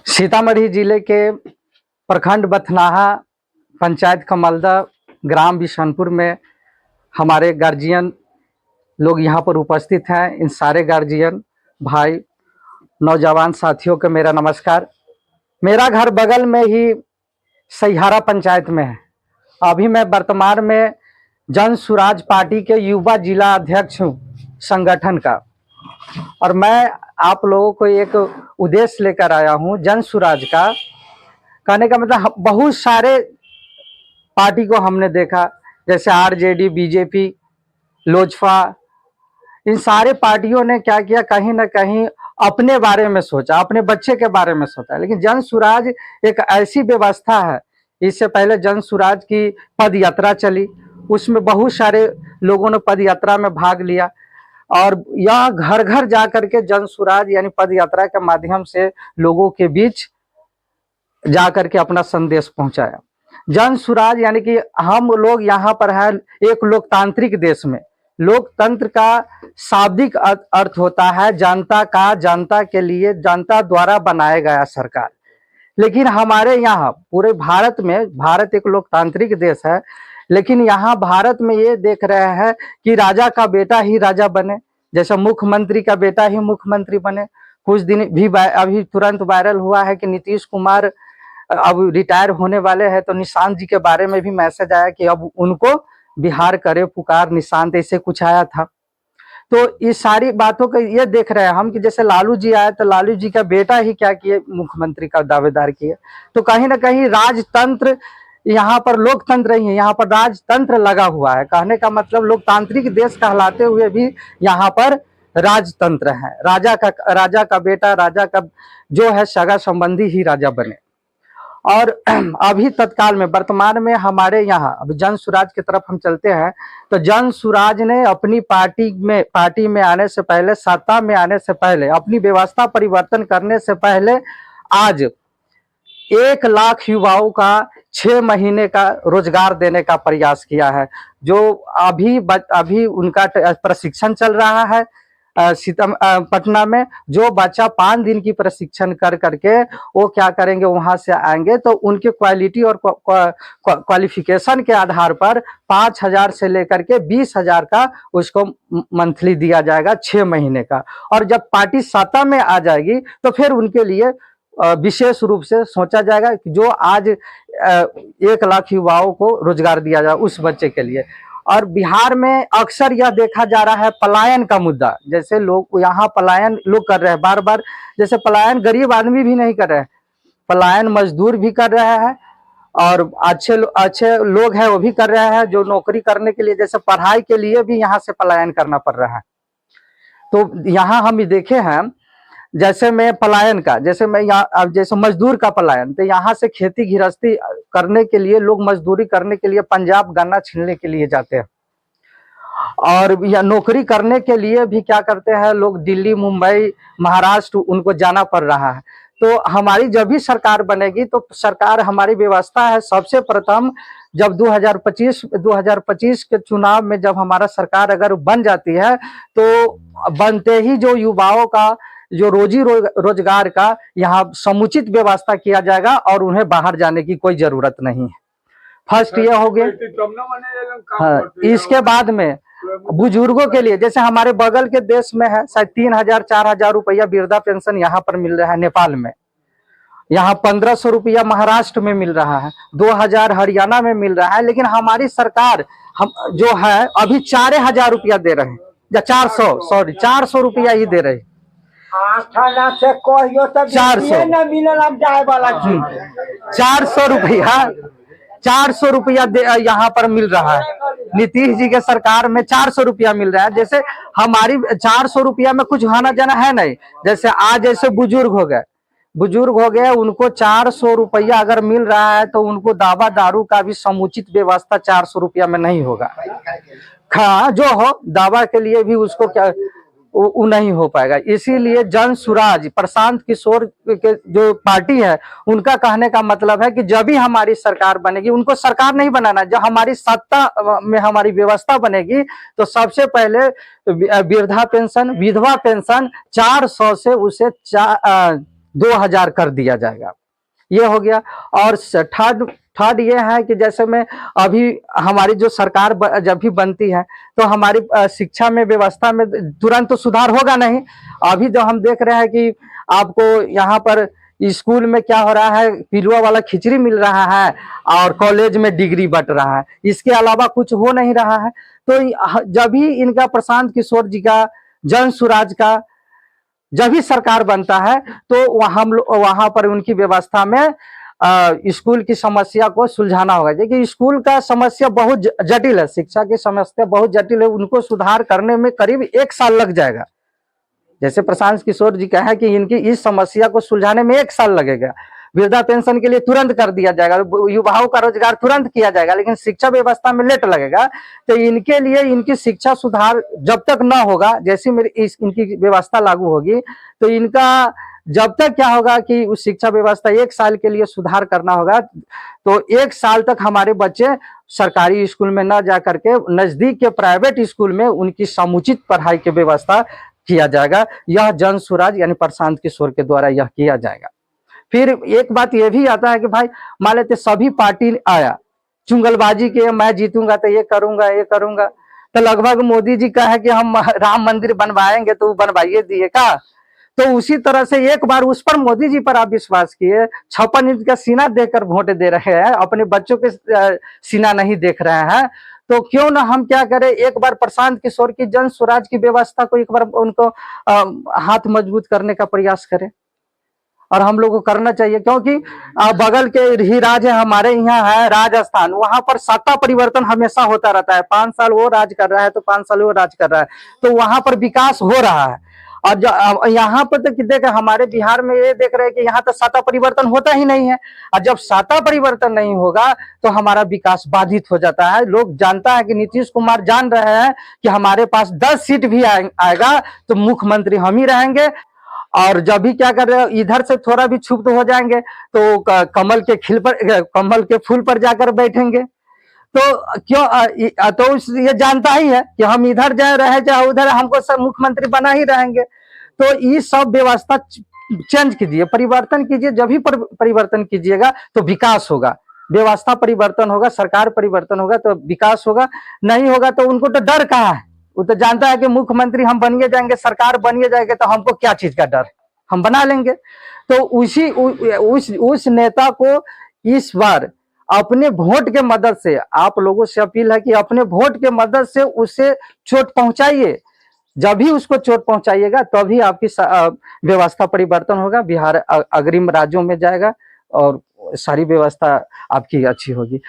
सीतामढ़ी जिले के प्रखंड बथनाहा पंचायत कमलदा ग्राम बिशनपुर में हमारे गार्जियन लोग यहाँ पर उपस्थित हैं। इन सारे गार्जियन भाई नौजवान साथियों को मेरा नमस्कार। मेरा घर बगल में ही सहिहारा पंचायत में है। अभी मैं वर्तमान में जन सुराज पार्टी के युवा जिला अध्यक्ष हूँ संगठन का, और मैं आप लोगों को एक उद्देश्य लेकर आया हूँ जन सुराज का। कहने का मतलब बहुत सारे पार्टी को हमने देखा, जैसे आरजेडी, बीजेपी, लोजपा, इन सारे पार्टियों ने क्या किया, कहीं ना कहीं अपने बारे में सोचा, अपने बच्चे के बारे में सोचा। लेकिन जन सुराज एक ऐसी व्यवस्था है, इससे पहले जन सुराज की पद यात्रा चली, उसमें बहुत सारे लोगों ने पद यात्रा में भाग लिया, और यह घर घर जा करके जन सुराज यानी पद यात्रा के माध्यम से लोगों के बीच जा करके अपना संदेश पहुंचाया। जन सुराज यानी कि हम लोग यहाँ पर है एक लोकतांत्रिक देश में। लोकतंत्र का शाब्दिक अर्थ होता है जनता का, जनता के लिए, जनता द्वारा बनाया गया सरकार। लेकिन हमारे यहाँ पूरे भारत में, भारत एक लोकतांत्रिक देश है, लेकिन यहाँ भारत में ये देख रहे हैं कि राजा का बेटा ही राजा बने, जैसे मुख्यमंत्री का बेटा ही मुख्यमंत्री बने। कुछ दिन भी अभी तुरंत वायरल हुआ है कि नीतीश कुमार अब रिटायर होने वाले हैं, तो निशांत जी के बारे में भी मैसेज आया कि अब उनको बिहार करे पुकार निशांत, ऐसे कुछ आया था। तो इस सारी बातों को ये देख रहे हैं हम कि जैसे लालू जी आए तो लालू जी का बेटा ही क्या किए, मुख्यमंत्री का दावेदार किए। तो कहीं ना कहीं राजतंत्र, यहाँ पर लोकतंत्र नहीं है, यहाँ पर राजतंत्र लगा हुआ है। कहने का मतलब लोकतांत्रिक देश कहलाते हुए भी यहाँ पर राजतंत्र है। राजा का बेटा, राजा का जो है सगा संबंधी ही राजा बने। और अभी तत्काल में वर्तमान में हमारे यहाँ अब जन सुराज की तरफ हम चलते हैं, तो जन सुराज ने अपनी पार्टी में आने से पहले, सत्ता में आने से पहले, अपनी व्यवस्था परिवर्तन करने से पहले आज 1 लाख युवाओं का 6 महीने का रोजगार देने का प्रयास किया है। जो अभी उनका प्रशिक्षण चल रहा है पटना में। जो बच्चा 5 दिन की प्रशिक्षण कर करके वो क्या करेंगे, वहां से आएंगे तो उनके क्वालिटी और क्वालिफिकेशन के आधार पर 5,000 से लेकर के 20,000 का उसको मंथली दिया जाएगा 6 महीने का। और जब पार्टी सत्ता में आ जाएगी तो फिर उनके लिए विशेष रूप से सोचा जाएगा कि जो आज 1 लाख युवाओं को रोजगार दिया जाए उस बच्चे के लिए। और बिहार में अक्सर यह देखा जा रहा है पलायन का मुद्दा, जैसे लोग यहाँ पलायन लोग कर रहे हैं बार बार। जैसे पलायन गरीब आदमी भी नहीं कर रहे हैं, पलायन मजदूर भी कर रहे हैं, और अच्छे लोग हैं वो भी कर रहे हैं, जो नौकरी करने के लिए, जैसे पढ़ाई के लिए भी यहाँ से पलायन करना पड़ रहा है। तो यहाँ हम देखे हैं, जैसे मैं पलायन का, जैसे मैं यहाँ अब जैसे मजदूर का पलायन, तो यहाँ से खेती गृहस्थी करने के लिए लोग मजदूरी करने के लिए पंजाब गन्ना छीलने के लिए जाते हैं, और या नौकरी करने के लिए भी क्या करते हैं लोग, दिल्ली, मुंबई, महाराष्ट्र उनको जाना पड़ रहा है। तो हमारी जब भी सरकार बनेगी तो सरकार, हमारी व्यवस्था है सबसे प्रथम जब 2025 के चुनाव में जब हमारा सरकार अगर बन जाती है तो बनते ही जो युवाओं का जो रोजगार का यहाँ समुचित व्यवस्था किया जाएगा और उन्हें बाहर जाने की कोई जरूरत नहीं है। फर्स्ट ये हो गया। हाँ, इसके बाद में बुजुर्गों के लिए, जैसे हमारे बगल के देश में है शायद 3,000-4,000 रुपया वृद्धा पेंशन यहाँ पर मिल रहा है नेपाल में, यहाँ 1,500 रुपया महाराष्ट्र में मिल रहा है, 2,000 हरियाणा में मिल रहा है। लेकिन हमारी सरकार हम जो है अभी 4,000 रुपया दे रहे हैं, या 400 रुपया ही दे रहे हैं। 400 रुपया यहाँ पर मिल रहा है। नीतीश जी के सरकार में 400 रुपया मिल रहा है। जैसे हमारी 400 रुपया में कुछ आना जाना है नहीं। जैसे आज जैसे बुजुर्ग हो गए, उनको 400 रुपया अगर मिल रहा है तो उनको दवा दारू का भी समुचित व्यवस्था 400 रुपया में नहीं होगा। हाँ, जो हो दवा के लिए भी उसको क्या वो नहीं हो पाएगा। इसीलिए जन सुराज, प्रशांत किशोर के जो पार्टी है, उनका कहने का मतलब है कि जब भी हमारी सरकार बनेगी, उनको सरकार नहीं बनाना, जब हमारी सत्ता में हमारी व्यवस्था बनेगी तो सबसे पहले वृद्धा पेंशन, विधवा पेंशन 400 से उसे 2000 कर दिया जाएगा। ये हो गया। और थर्ड थर्ड ये है कि जैसे में अभी हमारी जो सरकार जब भी बनती है तो हमारी शिक्षा में व्यवस्था में तुरंत तो सुधार होगा नहीं। अभी जो हम देख रहे हैं कि आपको यहाँ पर स्कूल में क्या हो रहा है, पिलुआ वाला खिचड़ी मिल रहा है और कॉलेज में डिग्री बट रहा है, इसके अलावा कुछ हो नहीं रहा है। तो जब भी इनका प्रशांत किशोर जी का, जन सुराज का जब भी सरकार बनता है तो हम वहां पर उनकी व्यवस्था में स्कूल की समस्या को सुलझाना होगा। देखिए स्कूल का समस्या बहुत जटिल है, शिक्षा की समस्या बहुत जटिल है, उनको सुधार करने में करीब 1 साल लग जाएगा। जैसे प्रशांत किशोर जी कहा है कि इनकी इस समस्या को सुलझाने में 1 साल लगेगा। वृद्धा पेंशन के लिए तुरंत कर दिया जाएगा, युवाओं का रोजगार तुरंत किया जाएगा, लेकिन शिक्षा व्यवस्था में लेट लगेगा। तो इनके लिए इनकी शिक्षा सुधार जब तक ना होगा, जैसे मेरी इनकी व्यवस्था लागू होगी तो इनका जब तक क्या होगा कि उस शिक्षा व्यवस्था 1 साल के लिए सुधार करना होगा। तो 1 साल तक हमारे बच्चे सरकारी स्कूल में न जा करके नजदीक के प्राइवेट स्कूल में उनकी समुचित पढ़ाई की व्यवस्था किया जाएगा। यह जन सुराज यानी प्रशांत किशोर के द्वारा यह किया जाएगा। फिर एक बात यह भी आता है कि भाई मान लेते सभी पार्टी आया चुंगलबाजी के, मैं जीतूंगा तो ये करूंगा ये करूंगा, तो लगभग मोदी जी का है कि हम राम मंदिर बनवाएंगे तो बनवाइए दिए का। तो उसी तरह से एक बार उस पर मोदी जी पर आप विश्वास किए, 56 इंच का सीना देकर वोट दे रहे हैं, अपने बच्चों के सीना नहीं देख रहे हैं। तो क्यों ना हम क्या करें, एक बार प्रशांत किशोर की जन स्वराज की व्यवस्था को एक बार उनको हाथ मजबूत करने का प्रयास करें। और हम लोग को करना चाहिए, क्योंकि बगल के ही राज्य हमारे यहाँ है राजस्थान, वहां पर सत्ता परिवर्तन हमेशा होता रहता है। 5 साल वो राज कर रहा है तो 5 साल वो राज कर रहा है, तो वहां पर विकास हो रहा है। और यहाँ पर तो देख हमारे बिहार में ये देख रहे हैं कि यहाँ तो सत्ता परिवर्तन होता ही नहीं है। और जब सत्ता परिवर्तन नहीं होगा तो हमारा विकास बाधित हो जाता है। लोग जानता है कि नीतीश कुमार जान रहे हैं कि हमारे पास 10 सीट भी आएगा तो मुख्यमंत्री हम ही रहेंगे। और जब भी क्या कर रहे हो, इधर से थोड़ा भी क्षुब्ध हो जाएंगे तो कमल के फूल पर जाकर बैठेंगे। तो क्यों तो ये जानता ही है कि हम इधर जाए रहे चाहे उधर, हमको सब मुख्यमंत्री बना ही रहेंगे। तो ये सब व्यवस्था चेंज कीजिए, परिवर्तन कीजिए। जब भी परिवर्तन कीजिएगा तो विकास होगा, व्यवस्था परिवर्तन होगा, सरकार परिवर्तन होगा तो विकास होगा। नहीं होगा तो उनको तो डर कहाँ है, वो तो जानता है कि मुख्यमंत्री हम बनिए जाएंगे, सरकार बनिए जाएंगे, तो हमको क्या चीज का डर, हम बना लेंगे। तो उस नेता को इस बार अपने वोट के मदद से, आप लोगों से अपील है कि अपने वोट के मदद से उसे चोट पहुंचाइए। जब भी उसको चोट पहुंचाइएगा तभी आपकी व्यवस्था परिवर्तन होगा, बिहार अग्रिम राज्यों में जाएगा और सारी व्यवस्था आपकी अच्छी होगी।